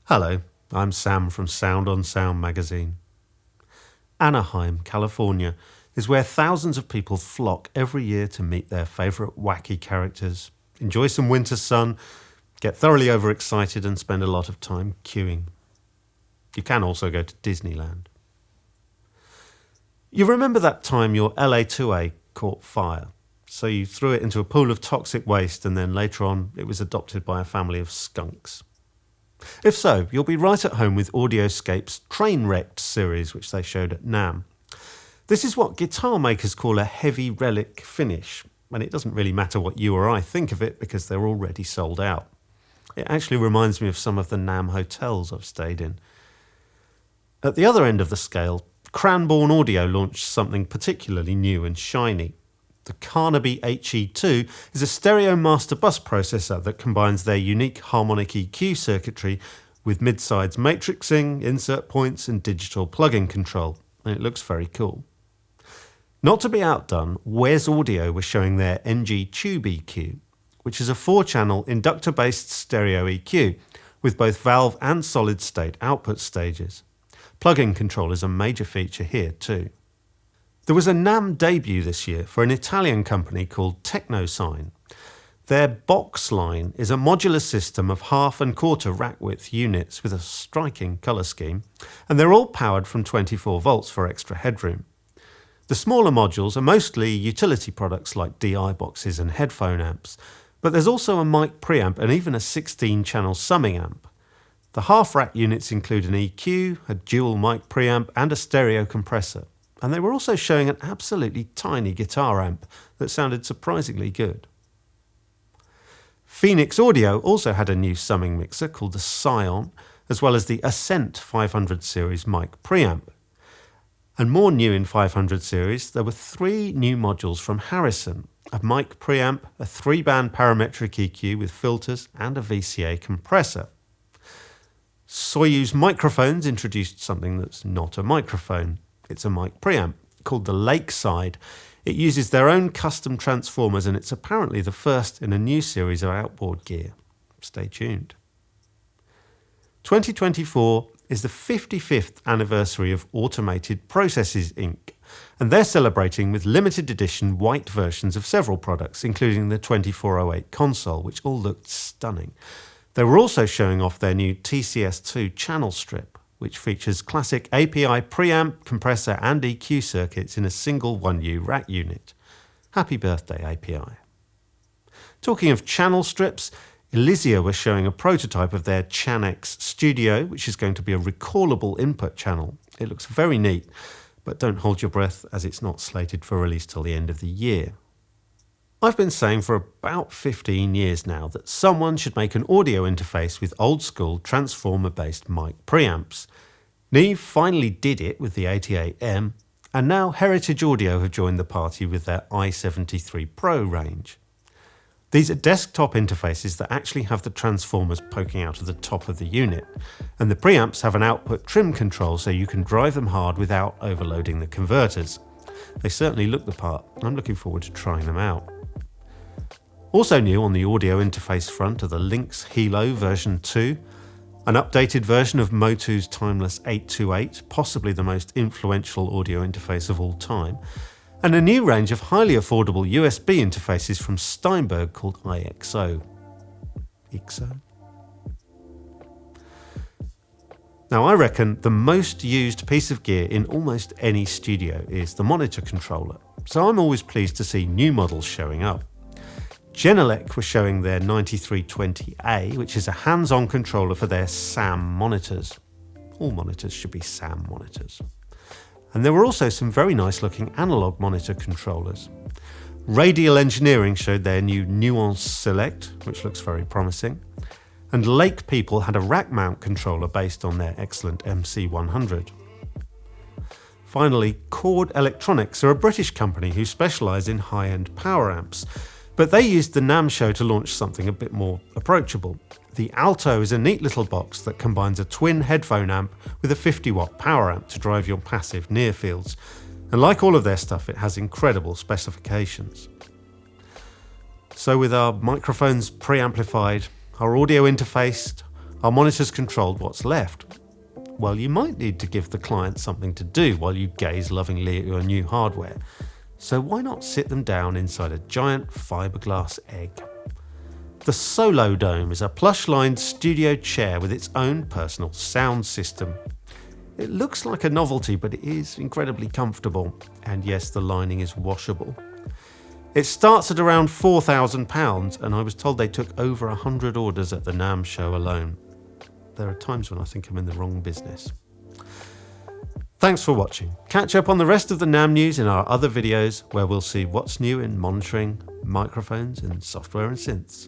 Hello, I'm Sam from Sound on Sound magazine. Anaheim, California is where thousands of people flock every year to meet their favourite wacky characters, enjoy some winter sun, get thoroughly overexcited and spend a lot of time queuing. You can also go to Disneyland. You remember that time your LA2A caught fire, so you threw it into a pool of toxic waste and then later on it was adopted by a family of skunks. If so, you'll be right at home with Audioscape's Trainwrecked series, which they showed at NAMM. This is what guitar makers call a heavy relic finish, and it doesn't really matter what you or I think of it because they're already sold out. It actually reminds me of some of the NAMM hotels I've stayed in. At the other end of the scale, Cranborne Audio launched something particularly new and shiny. The Carnaby HE2 is a stereo master bus processor that combines their unique harmonic EQ circuitry with mid-sides matrixing, insert points and digital plug-in control, and it looks very cool. Not to be outdone, Wes Audio was showing their NG Tube EQ, which is a 4-channel inductor-based stereo EQ with both valve and solid-state output stages. Plug-in control is a major feature here too. There was a NAMM debut this year for an Italian company called Teknosign. Their Box Line is a modular system of half and quarter rack width units with a striking colour scheme, and they're all powered from 24 volts for extra headroom. The smaller modules are mostly utility products like DI boxes and headphone amps, but there's also a mic preamp and even a 16-channel summing amp. The half rack units include an EQ, a dual mic preamp and a stereo compressor. And they were also showing an absolutely tiny guitar amp that sounded surprisingly good. Phoenix Audio also had a new summing mixer called the Scion, as well as the Ascent 500 series mic preamp. And more new in 500 series, there were 3 new modules from Harrison, a mic preamp, a 3-band parametric EQ with filters and a VCA compressor. Soyuz microphones introduced something that's not a microphone. It's a mic preamp called the Lakeside. It uses their own custom transformers and it's apparently the first in a new series of outboard gear. Stay tuned. 2024 is the 55th anniversary of Automated Processes Inc. and they're celebrating with limited edition white versions of several products, including the 2408 console, which all looked stunning. They were also showing off their new TCS-II channel strip, which features classic API preamp, compressor and EQ circuits in a single 1U rack unit. Happy birthday, API. Talking of channel strips, Elysia was showing a prototype of their Channex Studio, which is going to be a recallable input channel. It looks very neat, but don't hold your breath as it's not slated for release till the end of the year. I've been saying for about 15 years now that someone should make an audio interface with old-school transformer-based mic preamps. Neve finally did it with the 88M, and now Heritage Audio have joined the party with their i73 Pro range. These are desktop interfaces that actually have the transformers poking out of the top of the unit, and the preamps have an output trim control so you can drive them hard without overloading the converters. They certainly look the part. I'm looking forward to trying them out. Also new on the audio interface front are the Lynx Hilo version 2, an updated version of MOTU's timeless 828, possibly the most influential audio interface of all time, and a new range of highly affordable USB interfaces from Steinberg called IXO. IXO? Now I reckon the most used piece of gear in almost any studio is the monitor controller, so I'm always pleased to see new models showing up. Genelec was showing their 9320A, which is a hands-on controller for their SAM monitors. All monitors should be SAM monitors. And there were also some very nice looking analog monitor controllers. Radial Engineering showed their new Nuance Select, which looks very promising. And Lake People had a rack mount controller based on their excellent MC100. Finally, Chord Electronics are a British company who specialise in high-end power amps. But they used the NAMM Show to launch something a bit more approachable. The Alto is a neat little box that combines a twin headphone amp with a 50-watt power amp to drive your passive near fields. And like all of their stuff, it has incredible specifications. So with our microphones preamplified, our audio interfaced, Our monitors controlled what's left. Well, you might need to give the client something to do while you gaze lovingly at your new hardware. So why not sit them down inside a giant fiberglass egg? The Solodome is a plush-lined studio chair with its own personal sound system. It looks like a novelty, but it is incredibly comfortable. And yes, the lining is washable. It starts at around £4,000, and I was told they took over 100 orders at the NAMM Show alone. There are times when I think I'm in the wrong business. Thanks for watching. Catch up on the rest of the NAMM news in our other videos, where we'll see what's new in monitoring, microphones and software and synths.